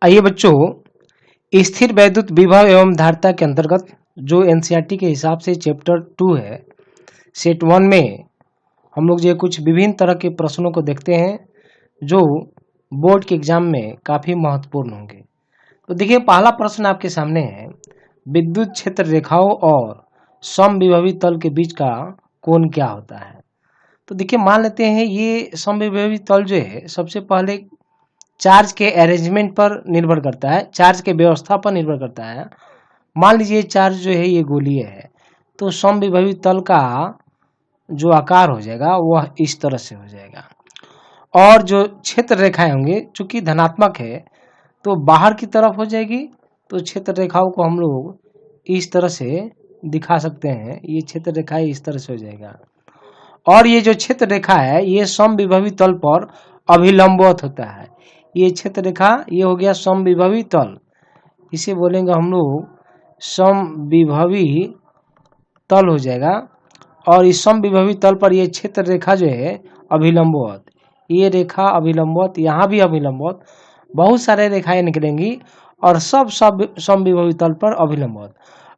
आइए बच्चों, स्थिर वैद्युत विभव एवं धारिता के अंतर्गत जो एनसीईआरटी के हिसाब से चैप्टर 2 है, सेट 1 में हम लोग जो कुछ विभिन्न तरह के प्रश्नों को देखते हैं जो बोर्ड के एग्जाम में काफ़ी महत्वपूर्ण होंगे। तो देखिए, पहला प्रश्न आपके सामने है, विद्युत क्षेत्र रेखाओं और समविभवी तल के बीच का कोण क्या होता है। तो देखिए, मान लेते हैं ये समविभवी तल जो है सबसे पहले चार्ज के अरेंजमेंट पर निर्भर करता है, चार्ज के व्यवस्था पर निर्भर करता है। मान लीजिए चार्ज जो है ये गोलीय है, तो समविभवी तल का जो आकार हो जाएगा वह इस तरह से हो जाएगा। और जो क्षेत्र रेखाएं होंगी, चूंकि धनात्मक है तो बाहर की तरफ हो जाएगी, तो क्षेत्र रेखाओं को हम लोग इस तरह से दिखा सकते हैं। ये क्षेत्र रेखाएं इस तरह से हो जाएगा। और ये जो क्षेत्र रेखा है ये समविभवी तल पर अभिलंबवत होता है। ये क्षेत्र रेखा ये हो गया समविभवी तल, इसे बोलेंगे हम लोग समविभवी तल हो जाएगा। और इस समविभवी तल पर ये क्षेत्र रेखा जो है अभिलंबवत, ये रेखा अभिलंबवत, यहाँ भी अभिलंबवत, बहुत सारे रेखाएं निकलेंगी और सब समविभवी तल पर अभिलंबवत।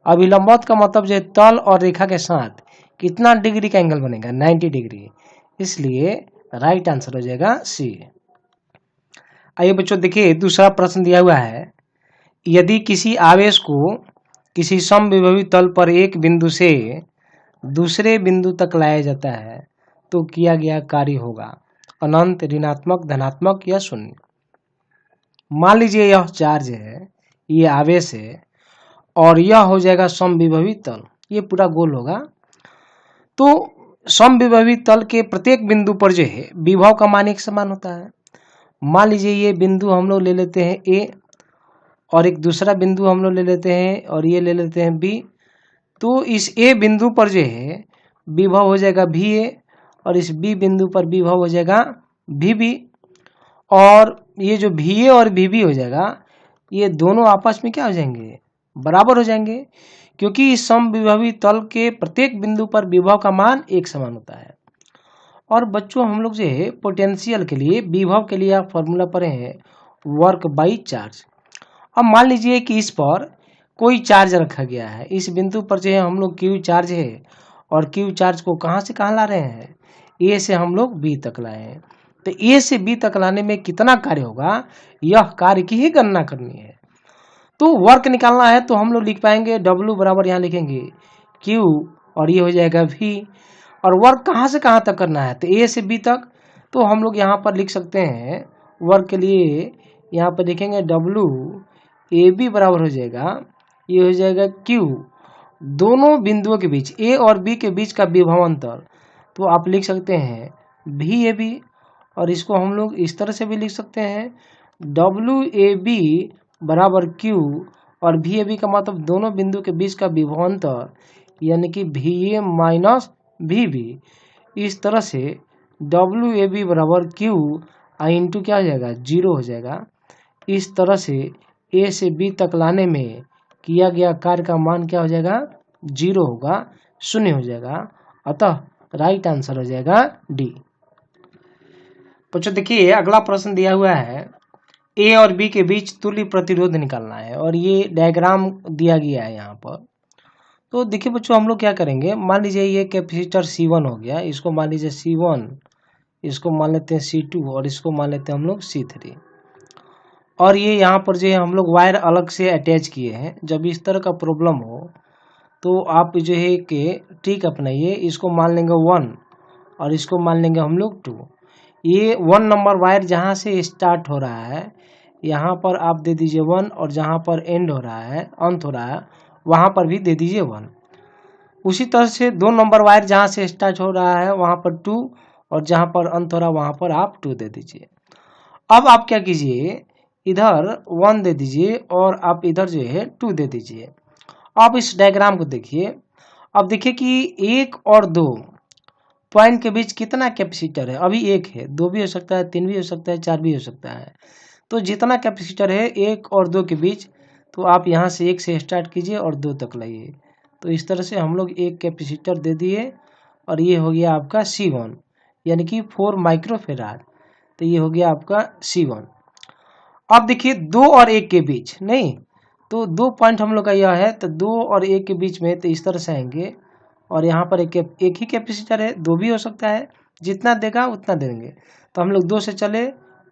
अभिलंबवत का मतलब जो है तल और रेखा के साथ कितना डिग्री का एंगल बनेगा, 90 डिग्री। इसलिए राइट आंसर हो जाएगा सी। आइए बच्चों, देखिए दूसरा प्रश्न दिया हुआ है, यदि किसी आवेश को किसी समविभवी तल पर एक बिंदु से दूसरे बिंदु तक लाया जाता है तो किया गया कार्य होगा अनंत, ऋणात्मक, धनात्मक या शून्य। मान लीजिए यह चार्ज है, ये आवेश है और यह हो जाएगा समविभवी तल, ये पूरा गोल होगा। तो समविभवी तल के प्रत्येक बिंदु पर जो है विभव का मान एक समान होता है। मान लीजिए ये बिंदु हम लोग ले लेते हैं ए, और एक दूसरा बिंदु हम लोग ले लेते हैं और ये ले लेते हैं बी। तो इस ए बिंदु पर जो है विभव हो जाएगा भी ए, और इस बी बिंदु पर विभव हो जाएगा भी बी। और ये जो भी ए और भी बी हो जाएगा, ये दोनों आपस में क्या हो जाएंगे, बराबर हो जाएंगे, क्योंकि इस समविभवी तल के प्रत्येक बिंदु पर विभव का मान एक समान होता है। और बच्चों, हम लोग जो है पोटेंशियल के लिए, विभव के लिए आप फॉर्मूला पढ़े हैं, वर्क बाई चार्ज। अब मान लीजिए कि इस पर कोई चार्ज रखा गया है, इस बिंदु पर जो है हम लोग क्यू चार्ज है, और क्यू चार्ज को कहाँ से कहाँ ला रहे हैं, ए से हम लोग बी तक लाए हैं। तो ए से बी तक लाने में कितना कार्य होगा, यह कार्य की ही गणना करनी है। तो वर्क निकालना है तो हम लोग लिख पाएंगे W बराबर, यहाँ लिखेंगे Q और ये हो जाएगा V। और वर्क कहाँ से कहाँ तक करना है, तो A से B तक। तो हम लोग यहाँ पर लिख सकते हैं वर्क के लिए, यहाँ पर लिखेंगे W AB बराबर हो जाएगा, ये हो जाएगा Q, दोनों बिंदुओं के बीच A और B के बीच का विभव अंतर। तो आप लिख सकते हैं VAB, और इसको हम लोग इस तरह से भी लिख सकते हैं WAB बराबर Q, और VAB का मतलब दोनों बिंदु के बीच का विभव अंतर, यानी कि VA माइनस VB। इस तरह से WAB बराबर Q इंटू क्या हो जाएगा, 0 हो जाएगा। इस तरह से A से B तक लाने में किया गया कार्य का मान क्या हो जाएगा, 0 होगा, शून्य हो जाएगा। अतः राइट आंसर हो जाएगा डी। बच्चों देखिए, अगला प्रश्न दिया हुआ है, ए और बी के बीच तुल्य प्रतिरोध निकालना है, और ये डायग्राम दिया गया है यहाँ पर। तो देखिए बच्चों, हम लोग क्या करेंगे, मान लीजिए ये कैपेसिटर C1 हो गया, इसको मान लीजिए C1, इसको मान लेते हैं C2, और इसको मान लेते हैं हम लोग C3। और ये यहाँ पर जो है हम लोग वायर अलग से अटैच किए हैं। जब इस तरह का प्रॉब्लम हो तो आप जो है कि ट्रिक अपनाइए, इसको मान लेंगे 1 और इसको मान लेंगे हम लोग 2। ये 1 नंबर वायर जहाँ से स्टार्ट हो रहा है यहाँ पर आप दे दीजिए 1, और जहाँ पर एंड हो रहा है, अंत हो रहा है, वहाँ पर भी दे दीजिए 1। उसी तरह से 2 नंबर वायर जहाँ से स्टार्ट हो रहा है वहाँ पर 2, और जहाँ पर अंत हो रहा है वहाँ पर आप 2 दे दीजिए। अब आप क्या कीजिए, इधर 1 दे दीजिए और आप इधर जो है 2 दे दीजिए। आप इस डायग्राम को देखिए। अब देखिए कि 1 और 2 पॉइंट के बीच कितना कैपेसिटर है, अभी 1 है, 2 भी हो सकता है, 3 भी हो सकता है, 4 भी हो सकता है। तो जितना कैपेसिटर है 1 और 2 के बीच, तो आप यहाँ से 1 से स्टार्ट कीजिए और 2 तक लाइए। तो इस तरह से हम लोग एक कैपेसिटर दे दिए, और ये हो गया आपका C1, यानी कि 4 माइक्रोफेराड। तो ये हो गया आपका C1। अब देखिए 2 और 1 के बीच, नहीं तो 2 पॉइंट हम लोग का यह है, तो 2 और 1 के बीच में तो इस तरह से आएंगे, और यहाँ पर एक ही कैपेसिटर है, 2 भी हो सकता है, जितना देगा उतना देंगे। तो हम लोग 2 से चले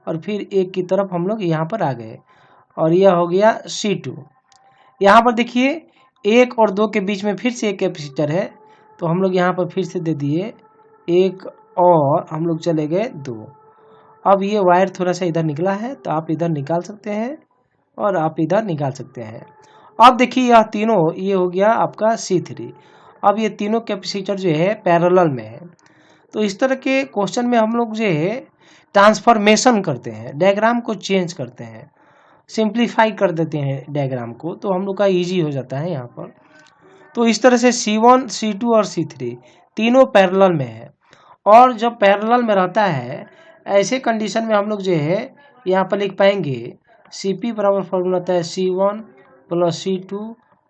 और फिर 1 की तरफ हम लोग यहाँ पर आ गए, और यह हो गया C2। यहाँ पर देखिए 1 और 2 के बीच में फिर से एक कैपेसिटर है, तो हम लोग यहाँ पर फिर से दे दिए 1 और हम लोग चले गए 2। अब ये वायर थोड़ा सा इधर निकला है, तो आप इधर निकाल सकते हैं और आप इधर निकाल सकते हैं। अब देखिए यह तीनों, ये हो गया आपका C3। अब ये तीनों कैपेसिटर जो है पैरेलल में है। तो इस तरह के क्वेश्चन में हम लोग जो है ट्रांसफॉर्मेशन करते हैं, डायग्राम को चेंज करते हैं, सिंप्लीफाई कर देते हैं डायग्राम को, तो हम लोग का इजी हो जाता है यहाँ पर। तो इस तरह से C1, C2 और C3 तीनों पैरेलल में है, और जब पैरेलल में रहता है ऐसे कंडीशन में हम लोग जो है यहाँ पर लिख पाएंगे Cp बराबर फॉर्मूला होता है C1 प्लस C2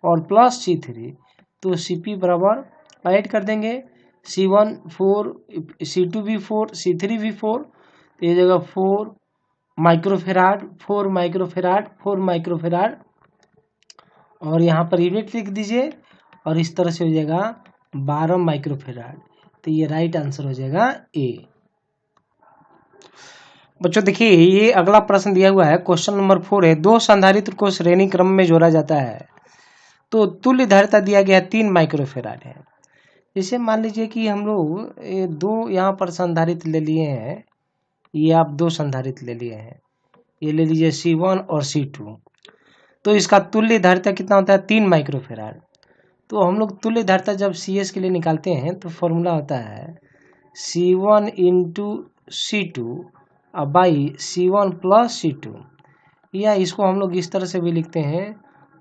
और प्लस C3। तो Cp बराबर ऐड कर देंगे, C1 4, C2 भी 4, C3 भी 4, तो ये जगह 4 माइक्रोफेराड, 4 माइक्रोफेराड, 4 माइक्रोफेराड, और यहाँ पर यूनिट लिख दीजिए, और इस तरह से हो जाएगा 12 माइक्रोफेराड। तो ये राइट आंसर हो जाएगा ए। बच्चों देखिए ये अगला प्रश्न दिया हुआ है, क्वेश्चन नंबर 4 है, 2 संधारित्र को श्रेणी क्रम में जोड़ा जाता है, तो तुल्य धारिता दिया गया 3 माइक्रोफेराड है। जैसे मान लीजिए कि हम लोग ये 2 यहाँ पर संधारित्र ले लिए हैं, ये आप 2 संधारित्र ले लिए हैं, ये ले लीजिए C1 और C2, तो इसका तुल्य धारिता कितना होता है 3 माइक्रोफेराड। तो हम लोग तुल्य धारिता जब CS के लिए निकालते हैं तो फॉर्मूला होता है C1 into C2 by C1 plus C2, या इसको हम लोग इस तरह से भी लिखते हैं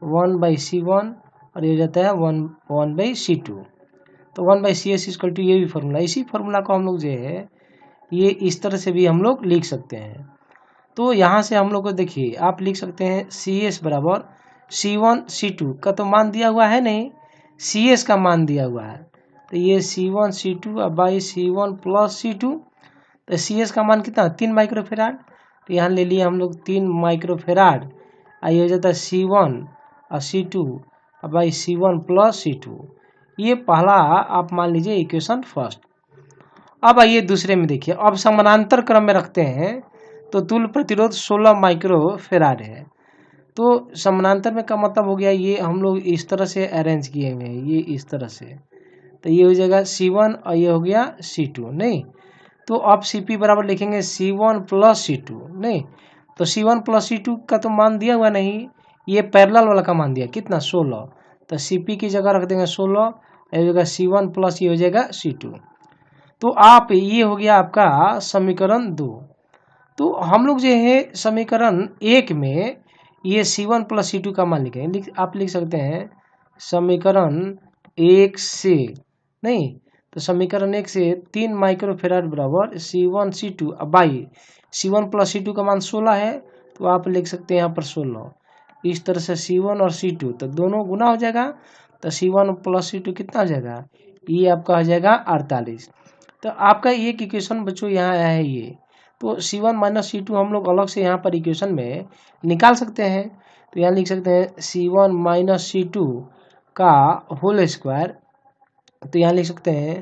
1/C1 और ये हो जाता है 1/C2। तो 1/CS इक्वल टू ये भी फॉर्मूला, इसी फॉर्मूला को हम लोग जो है ये इस तरह से भी हम लोग लिख सकते हैं। तो यहाँ से हम लोग को देखिए आप लिख सकते हैं CS बराबर C1 C2 का तो मान दिया हुआ है नहीं, CS का मान दिया हुआ है, तो ये C1 C2 by C1 plus C2, तो CS का मान कितना 3 माइक्रोफेराड, तो यहाँ ले लिए हम लोग 3 माइक्रोफेराड, ये हो जाता है C1 और C2 by C1 plus C2। ये पहला आप मान लीजिए इक्वेशन फर्स्ट। अब आइए दूसरे में देखिए, अब समानांतर क्रम में रखते हैं, तो तुल्य प्रतिरोध 16 माइक्रोफेराड है। तो समानांतर में का मतलब हो गया ये हम लोग इस तरह से अरेंज किए हुए हैं, ये इस तरह से, तो ये हो जाएगा C1 और ये हो गया C2, नहीं तो अब Cp बराबर लिखेंगे C1 प्लस C2, नहीं तो C1 प्लस C2 का तो मान दिया हुआ नहीं, ये पैरेलल वाला का मान दिया कितना 16, तो Cp की जगह रख देंगे 16, ये हो जाएगा C1 प्लस ये हो जाएगा C2। तो आप ये हो गया आपका समीकरण 2। तो हम लोग जो है समीकरण 1 में ये C1 प्लस C2 का मान लिखेंगे, आप लिख सकते हैं समीकरण 1 से, नहीं तो समीकरण 1 से 3 माइक्रोफेराड बराबर C1 C2 by C1 plus C2 का मान 16 है, तो आप लिख सकते हैं यहाँ पर 16, इस तरह से C1 और C2 तो दोनों गुना हो जाएगा, तो C1 प्लस C2 कितना हो जाएगा, ये आपका हो जाएगा 48। तो आपका ये इक्वेशन बच्चों यहाँ आया है ये, तो C1 माइनस C2 हम लोग अलग से यहाँ पर इक्वेशन में निकाल सकते हैं, तो यहाँ लिख सकते हैं C1 माइनस C2 का होल स्क्वायर, तो यहाँ लिख सकते हैं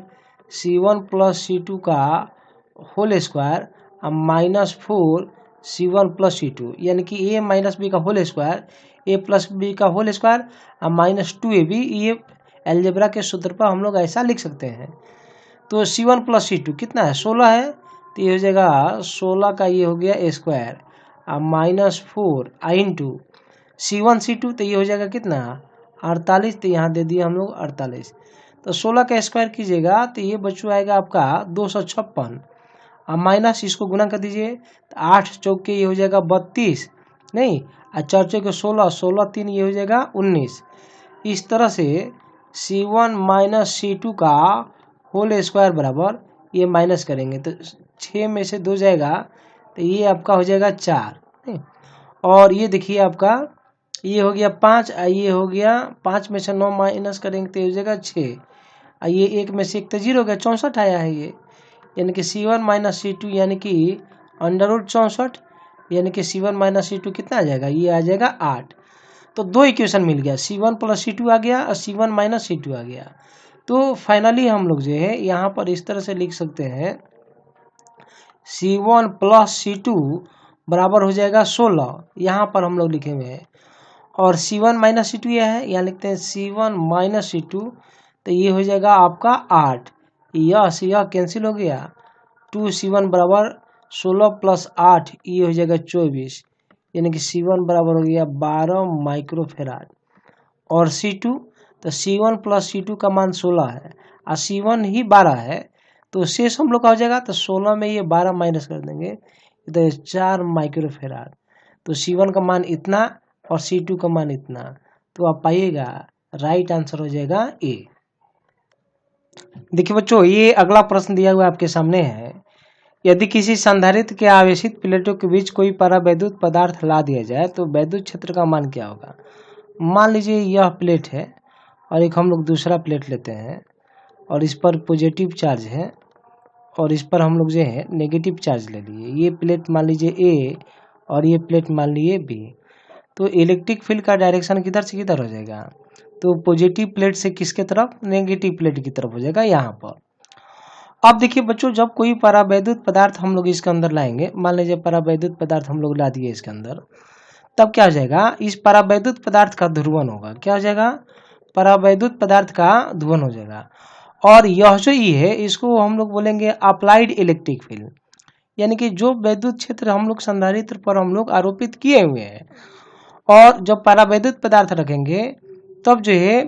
C1 प्लस C2 का whole square minus 4 C1 plus C2, यानी कि A माइनस बी का whole square, A plus B का होल स्क्वायर माइनस 2AB, ये अलजेब्रा के सूत्र पर हम लोग ऐसा लिख सकते हैं। तो C1 प्लस C2 कितना है 16 है, तो ये हो जाएगा 16 का ये हो गया square minus 4 into C1 C2, तो ये हो जाएगा कितना 48, तो यहाँ दे दिए हम लोग 48, तो 16 का स्क्वायर कीजिएगा तो ये बच्चों आएगा आपका 256, माइनस इसको गुना कर दीजिए, तो 8 चौक के ये हो जाएगा 32, नहीं 4 चौक के 16, 16 3 ये हो जाएगा 19। इस तरह से C1 माइनस C2 का होल स्क्वायर बराबर ये माइनस करेंगे तो 6 में से 2 जाएगा, तो ये आपका हो जाएगा 4, और ये देखिए आपका ये हो गया 5, ये हो गया 5 में से 9 माइनस करेंगे तो ये हो जाएगा 6, ये 1 में से 1 तो 0 हो गया 64 आया है ये, यानी कि C1 माइनस C2 यानी कि अंडर रूट 64, यानी कि C1 माइनस C2 कितना आ जाएगा, ये आ जाएगा 8। तो दो इक्वेशन मिल गया, C1 प्लस C2 आ गया और C1 माइनस C2 आ गया। तो फाइनली हम लोग जो है यहाँ पर इस तरह से लिख सकते हैं, C1 प्लस C2 बराबर हो जाएगा 16, यहाँ पर हम लोग लिखे हुए हैं। और C1 माइनस C2 यह है, यहाँ लिखते हैं C1 माइनस C2, तो ये हो जाएगा आपका 8। यह कैंसिल हो गया, 2C1 बराबर 16 प्लस 8, ये हो जाएगा 24, यानी कि C1 बराबर हो गया 12 माइक्रोफेराड। और C2, तो C1 प्लस C2 का मान 16 है और C1 ही 12 है, तो शेष हम लोग का हो जाएगा, तो 16 में ये 12 माइनस कर देंगे तो 4 माइक्रोफेराड। तो C1 का मान इतना और C2 का मान इतना, तो आप पाइएगा राइट आंसर हो जाएगा ए। देखिए बच्चों, ये अगला प्रश्न दिया हुआ आपके सामने है, यदि किसी संधारित्र के आवेशित प्लेटों के बीच कोई परावैद्युत पदार्थ ला दिया जाए तो वैद्युत क्षेत्र का मान क्या होगा। मान लीजिए यह प्लेट है और एक हम लोग दूसरा प्लेट लेते हैं और इस पर पॉजिटिव चार्ज है और इस पर हम लोग जो है नेगेटिव चार्ज ले लिए। ये प्लेट मान लीजिए ए और ये प्लेट मान लीजिए बी। तो इलेक्ट्रिक फील्ड का डायरेक्शन किधर से किधर हो जाएगा, तो पॉजिटिव प्लेट से किसके तरफ, नेगेटिव प्लेट की तरफ हो जाएगा यहाँ पर। अब देखिए बच्चों, जब कोई परावैद्युत पदार्थ हम लोग इसके अंदर लाएंगे, मान लीजिए परावैद्युत पदार्थ हम लोग ला दिए इसके अंदर, तब क्या हो जाएगा, इस परावैद्युत पदार्थ का ध्रुवण होगा। क्या हो जाएगा, परावैद्युत पदार्थ का ध्रुवण हो जाएगा। और यह जो ई है इसको हम लोग बोलेंगे अप्लाइड इलेक्ट्रिक फील्ड, यानी कि जो वैद्युत क्षेत्र हम लोग संधारित्र पर हम लोग आरोपित किए हुए हैं। और जब परावैद्युत पदार्थ रखेंगे तब जो है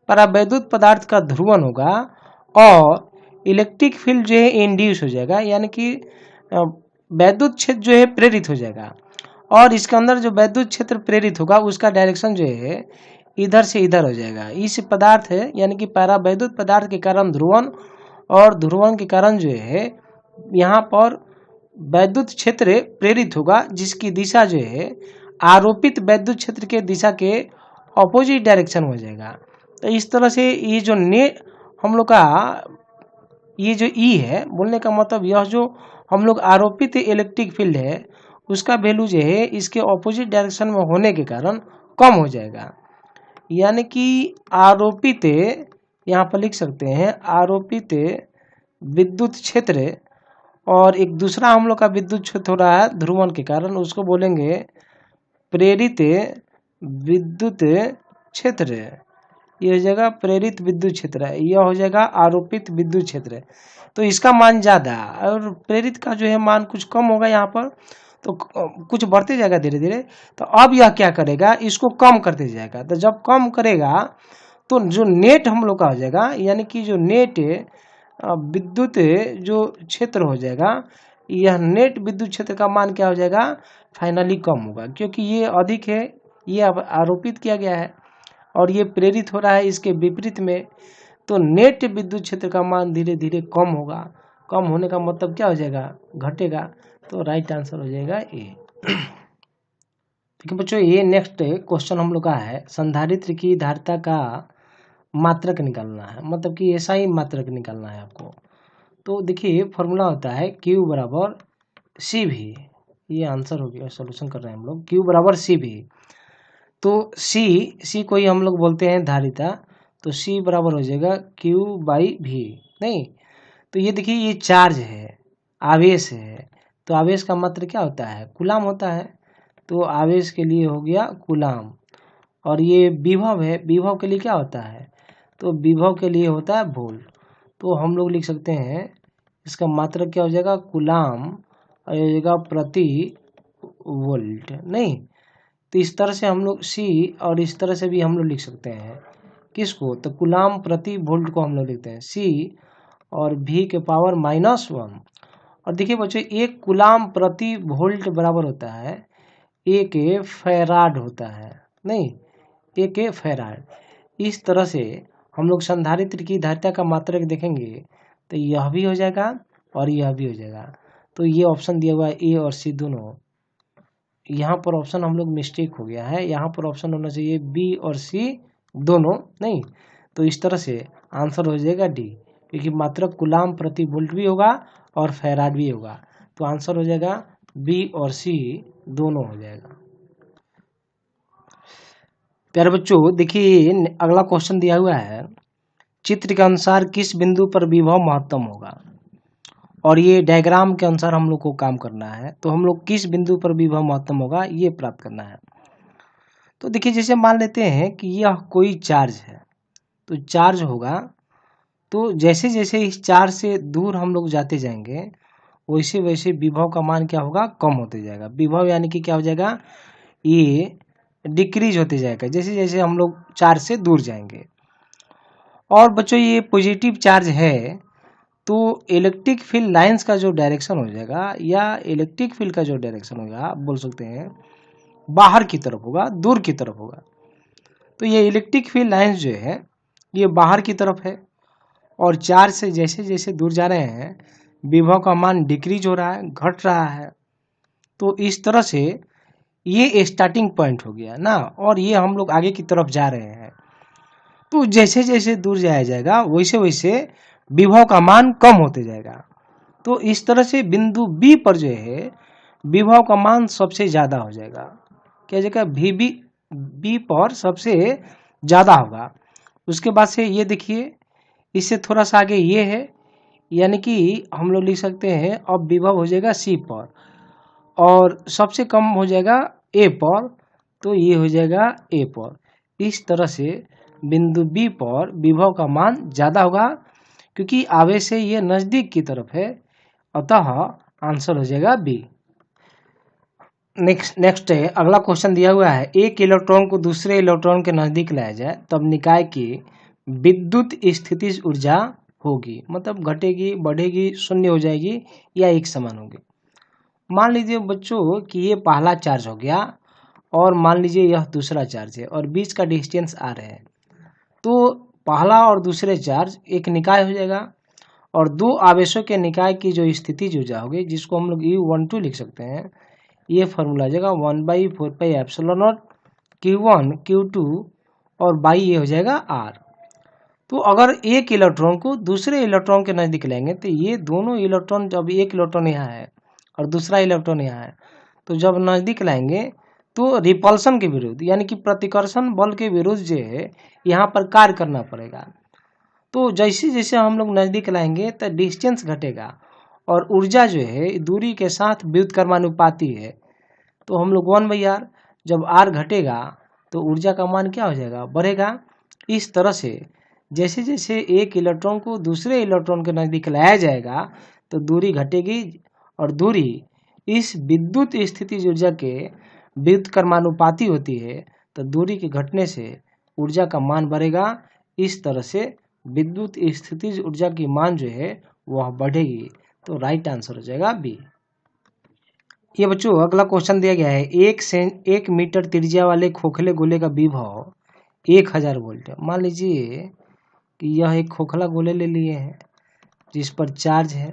परावैद्युत पदार्थ का ध्रुवण होगा और इलेक्ट्रिक फील्ड जो है इंड्यूस हो जाएगा, यानी कि वैद्युत क्षेत्र जो है प्रेरित हो जाएगा। और इसके अंदर जो वैद्युत क्षेत्र प्रेरित होगा उसका डायरेक्शन जो है इधर से इधर हो जाएगा। इस पदार्थ है यानी कि परावैद्युत पदार्थ के कारण ध्रुवण और ध्रुवण के कारण जो है यहाँ पर वैद्युत क्षेत्र प्रेरित होगा, जिसकी दिशा जो है आरोपित वैद्युत क्षेत्र के दिशा के ऑपोजिट डायरेक्शन हो जाएगा। तो इस तरह से ये जो हम लोग का ये जो ई है, बोलने का मतलब यह जो हम लोग आरोपित इलेक्ट्रिक फील्ड है उसका वैल्यू जो है इसके ऑपोजिट डायरेक्शन में होने के कारण कम हो जाएगा। यानी कि आरोपित, यहाँ पर लिख सकते हैं आरोपित विद्युत क्षेत्र, और एक दूसरा हम लोग का विद्युत क्षेत्र हो रहा है ध्रुवण के कारण, उसको बोलेंगे प्रेरित विद्युत क्षेत्र। ये हो जाएगा प्रेरित विद्युत क्षेत्र है, यह हो जाएगा आरोपित विद्युत क्षेत्र। तो इसका मान ज़्यादा और प्रेरित का जो है मान कुछ कम होगा यहाँ पर, तो कुछ बढ़ते जाएगा धीरे धीरे। तो अब यह क्या करेगा, इसको कम करते जाएगा। तो जब कम करेगा तो जो नेट हम लोग का हो जाएगा, यानी कि जो नेट विद्युत जो क्षेत्र हो जाएगा, यह नेट विद्युत क्षेत्र का मान क्या हो जाएगा, फाइनली कम होगा, क्योंकि ये अधिक है, ये अब आरोपित किया गया है और ये प्रेरित हो रहा है इसके विपरीत में। तो नेट विद्युत क्षेत्र का मान धीरे धीरे कम होगा। कम होने का मतलब क्या हो जाएगा, घटेगा। तो राइट आंसर हो जाएगा ए। ठीक है बच्चों, ये नेक्स्ट क्वेश्चन हम लोग का है, संधारित्र की धारिता का मात्रक निकालना है, मतलब कि ऐसा ही मात्रक निकालना है आपको। तो देखिए फॉर्मूला होता है Q बराबर सी भी, ये आंसर हो गया, सोल्यूशन कर रहे हैं हम लोग। Q बराबर सी भी, तो C को ही हम लोग बोलते हैं धारिता, तो C बराबर हो जाएगा Q बाई भी। नहीं, तो ये देखिए ये चार्ज है, आवेश है, तो आवेश का मात्रक क्या होता है, कूलाम होता है। तो आवेश के लिए हो गया कूलाम। और ये विभव है, विभव के लिए क्या होता है, तो विभव के लिए होता है वोल्ट। तो हम लोग लिख सकते हैं इसका मात्रक क्या हो जाएगा, कूलाम, और हो जाएगा प्रति वोल्ट। नहीं, तो इस तरह से हम लोग C और इस तरह से भी हम लोग लिख सकते हैं किसको, तो कूलाम प्रति वोल्ट को हम लोग लिखते हैं C और V के पावर -1। और देखिए बच्चों, एक कूलाम प्रति वोल्ट बराबर होता है एक फैराड होता है। नहीं, एक फैराड। इस तरह से हम लोग संधारित्र की धारिता का मात्रक देखेंगे तो यह भी हो जाएगा और यह भी हो जाएगा। तो ये ऑप्शन दिया हुआ है ए और सी दोनों, यहाँ पर ऑप्शन हम लोग मिस्टेक हो गया है, यहाँ पर ऑप्शन होना चाहिए बी और सी दोनों। नहीं, तो इस तरह से आंसर हो जाएगा डी, क्योंकि मात्रक कूलाम प्रति वोल्ट भी होगा और फैराड भी होगा। तो आंसर हो जाएगा बी और सी दोनों हो जाएगा। प्यारे बच्चों देखिए अगला क्वेश्चन दिया हुआ है, चित्र के अनुसार किस बिंदु पर विभव महत्तम होगा। और ये डायग्राम के अनुसार हम लोग को काम करना है, तो हम लोग किस बिंदु पर विभव महत्तम होगा ये प्राप्त करना है। तो देखिए जैसे मान लेते हैं कि यह कोई चार्ज है, तो चार्ज होगा, तो जैसे जैसे इस चार्ज से दूर हम लोग जाते जाएंगे वैसे वैसे विभव का मान क्या होगा, कम होते जाएगा। विभव यानी कि क्या हो जाएगा, ये डिक्रीज होते जाएगा जैसे जैसे हम लोग चार्ज से दूर जाएंगे। और बच्चों ये पॉजिटिव चार्ज है तो इलेक्ट्रिक फील्ड लाइंस का जो डायरेक्शन हो जाएगा या इलेक्ट्रिक फील्ड का जो डायरेक्शन होगा आप बोल सकते हैं बाहर की तरफ होगा, दूर की तरफ होगा। तो ये इलेक्ट्रिक फील्ड लाइंस जो है ये बाहर की तरफ है और चार्ज से जैसे जैसे दूर जा रहे हैं विभव का मान डिक्रीज हो रहा है, घट रहा है। तो इस तरह से ये स्टार्टिंग पॉइंट हो गया ना, और ये हम लोग आगे की तरफ जा रहे हैं। तो जैसे जैसे दूर जाया जाएगा वैसे वैसे विभव का मान कम होते जाएगा। तो इस तरह से बिंदु बी पर जो है विभव का मान सबसे ज्यादा हो जाएगा। क्या जगह बी पर सबसे ज्यादा होगा। उसके बाद से ये देखिए इससे थोड़ा सा आगे ये है, यानी कि हम लोग लिख सकते हैं अब विभव हो जाएगा सी पर और सबसे कम हो जाएगा ए पर, तो ये हो जाएगा ए पर। इस तरह से बिंदु बी पर विभव का मान ज्यादा होगा क्योंकि आवेश से ये नजदीक की तरफ है, अतः आंसर हो जाएगा बी। नेक्स्ट है अगला क्वेश्चन दिया हुआ है, एक इलेक्ट्रॉन को दूसरे इलेक्ट्रॉन के नजदीक लाया जाए तब निकाय की विद्युत स्थितिज ऊर्जा होगी, मतलब घटेगी, बढ़ेगी, शून्य हो जाएगी या एक समान होगी। मान लीजिए बच्चों कि ये पहला चार्ज हो गया और मान लीजिए यह दूसरा चार्ज है और बीच का डिस्टेंस आर है। तो पहला और दूसरे चार्ज एक निकाय हो जाएगा और दो आवेशों के निकाय की जो स्थितिज ऊर्जा होगी जिसको हम लोग U12 लिख सकते हैं, ये फॉर्मूला आ जाएगा 1/4πε0 Q1 Q2 और बाई ये हो जाएगा R। तो अगर एक इलेक्ट्रॉन को दूसरे इलेक्ट्रॉन के नजदीक लाएंगे तो ये दोनों इलेक्ट्रॉन, जब एक इलेक्ट्रॉन यहाँ है और दूसरा इलेक्ट्रॉन यहाँ है, तो जब नजदीक लाएंगे तो रिपल्सन के विरुद्ध यानी कि प्रतिकर्षण बल के विरुद्ध जो है यहाँ पर कार्य करना पड़ेगा। तो जैसे जैसे हम लोग नजदीक लाएंगे तो डिस्टेंस घटेगा और ऊर्जा जो है दूरी के साथ व्युत्क्रमानुपाती है। तो हम लोग 1/r, जब r घटेगा तो ऊर्जा का मान क्या हो जाएगा, बढ़ेगा। इस तरह से जैसे जैसे एक इलेक्ट्रॉन को दूसरे इलेक्ट्रॉन के नजदीक लाया जाएगा तो दूरी घटेगी और दूरी इस विद्युत स्थितिज ऊर्जा के व्युत्क्रमानुपाती होती है, तो दूरी के घटने से ऊर्जा का मान बढ़ेगा। इस तरह से विद्युत स्थितिज ऊर्जा की मान जो है वह बढ़ेगी। तो राइट आंसर हो जाएगा बी। ये बच्चों अगला क्वेश्चन दिया गया है, 1 मीटर त्रिज्या वाले खोखले गोले का विभव 1000 वोल्ट है। मान लीजिए कि यह एक खोखला गोले ले लिए हैं जिस पर चार्ज है,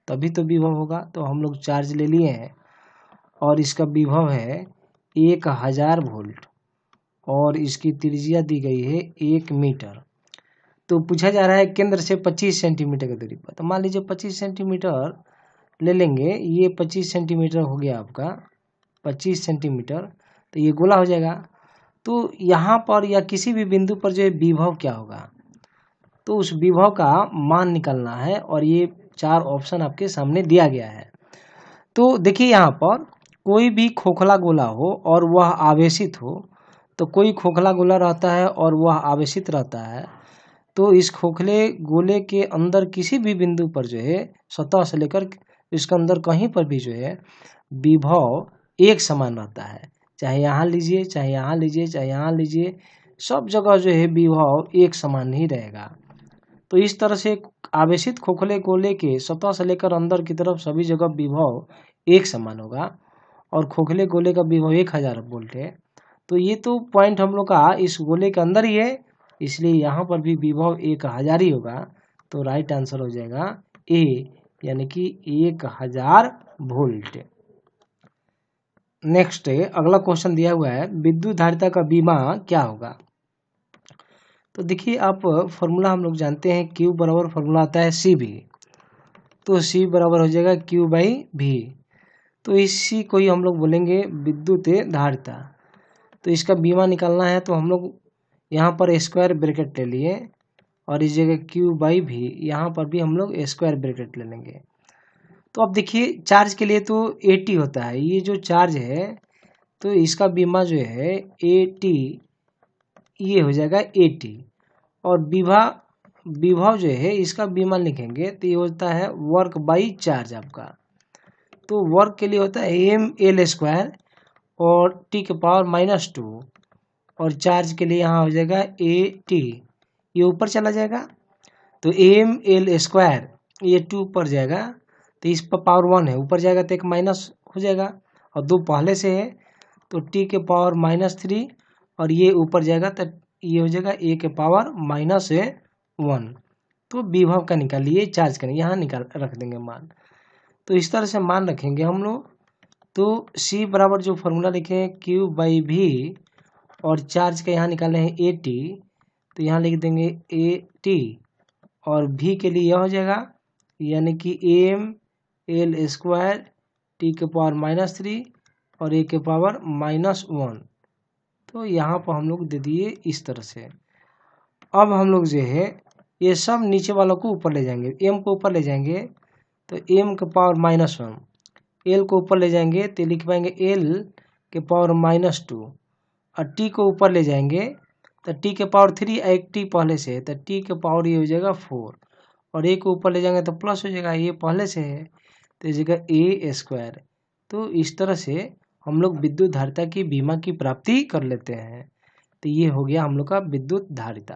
तभी तो विभव होगा। तो हम लोग चार्ज ले लिए हैं और इसका विभव है 1000 वोल्ट और इसकी त्रिज्या दी गई है 1 मीटर। तो पूछा जा रहा है केंद्र से 25 सेंटीमीटर की दूरी पर। तो मान लीजिए 25 सेंटीमीटर ले लेंगे, ये 25 सेंटीमीटर हो गया आपका 25 सेंटीमीटर, तो ये गोला हो जाएगा। तो यहाँ पर या किसी भी बिंदु पर जो है विभव क्या होगा, तो उस विभव का मान निकालना है और ये 4 ऑप्शन आपके सामने दिया गया है। तो देखिए यहाँ पर कोई भी खोखला गोला हो और वह आवेशित हो, तो कोई खोखला गोला रहता है और वह आवेशित रहता है, तो इस खोखले गोले के अंदर किसी भी बिंदु पर जो है सतह से लेकर इसके अंदर कहीं पर भी जो है विभव एक समान रहता है। चाहे यहाँ लीजिए, चाहे यहाँ लीजिए, चाहे यहाँ लीजिए, सब जगह जो है विभव एक समान ही रहेगा। तो इस तरह से आवेशित खोखले गोले के सतह से लेकर अंदर की तरफ सभी जगह विभव एक समान होगा और खोखले गोले का विभव 1000 वोल्ट है। तो ये तो पॉइंट हम लोग का इस गोले के अंदर ही है, इसलिए यहाँ पर भी विभव 1000 ही होगा। तो राइट आंसर हो जाएगा ए, यानी कि 1000 वोल्ट। नेक्स्ट अगला क्वेश्चन दिया हुआ है, विद्युत धारिता का बीमा क्या होगा। तो देखिए आप फॉर्मूला हम लोग जानते हैं, Q बराबर फॉर्मूला आता है CV, तो C बराबर हो जाएगा Q/V। तो इसी को ही हम लोग बोलेंगे विद्युत धारिता। तो इसका बीमा निकालना है तो हम लोग यहाँ पर स्क्वायर ब्रैकेट ले लिए और इस जगह क्यू बाई भी, यहाँ पर भी हम लोग स्क्वायर ब्रैकेट ले लेंगे। तो अब देखिए चार्ज के लिए तो 80 होता है, ये जो चार्ज है तो इसका बीमा जो है 80, ये हो जाएगा 80। और विभव जो है इसका बीमा लिखेंगे तो ये होता है वर्क बाई चार्ज आपका। तो वर्क के लिए होता है एम एल स्क्वायर और टी के पावर -2, और चार्ज के लिए यहाँ हो जाएगा ए टी, ये ऊपर चला जाएगा तो एम एल स्क्वायर, ये 2 ऊपर जाएगा तो इस पर पावर 1 है, ऊपर जाएगा तो एक माइनस हो जाएगा और 2 पहले से है तो टी के पावर -3, और ये ऊपर जाएगा तो ये हो जाएगा ए के पावर -1। तो विभव का निकालिए, चार्ज का यहाँ निकाल रख देंगे मान। तो इस तरह से मान रखेंगे हम लोग। तो C बराबर जो फॉर्मूला लिखे Q बाई भी, और चार्ज का यहाँ निकाले हैं AT, तो यहाँ लिख देंगे AT, और V के लिए यह हो जाएगा यानी कि एम एल स्क्वायर टी के पावर -3 और ए के पावर -1। तो यहाँ पर हम लोग दे दिए इस तरह से। अब हम लोग जो है ये सब नीचे वालों को ऊपर ले जाएंगे, m को ऊपर ले जाएंगे तो m के पावर -1, l को ऊपर ले जाएंगे तो लिख पाएंगे l के पावर -2, और t को ऊपर ले जाएंगे तो t के पावर 3, एक t पहले से है तो t के पावर ये हो जाएगा 4, और a को ऊपर ले जाएंगे तो प्लस हो जाएगा, ये पहले से है तो इस जगह a स्क्वायर। तो इस तरह से हम लोग विद्युत धारिता की बीमा की प्राप्ति कर लेते हैं। तो ये हो गया हम लोग का विद्युत धारिता।